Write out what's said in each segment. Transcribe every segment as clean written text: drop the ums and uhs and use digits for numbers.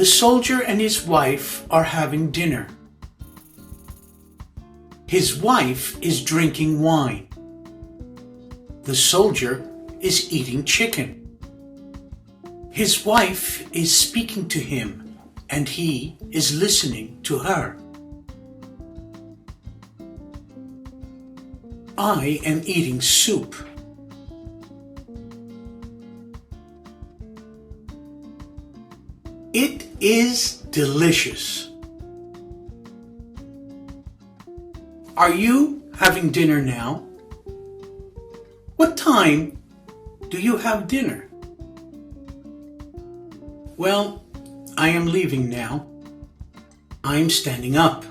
soldier and his wife are having dinner. His wife is drinking wine. The soldier is eating chicken. His wife is speaking to him, and he is listening to her. I am eating soup. It is delicious. Are you having dinner now? What time do you have dinner? Well, I am leaving now. I am standing up.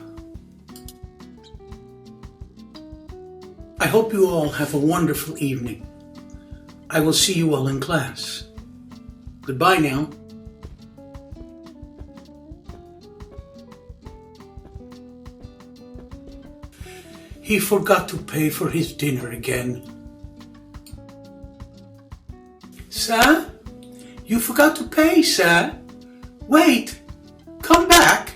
I hope you all have a wonderful evening. I will see you all in class. Goodbye now. He forgot to pay for his dinner again. Sir? You forgot to pay, sir. Wait, come back.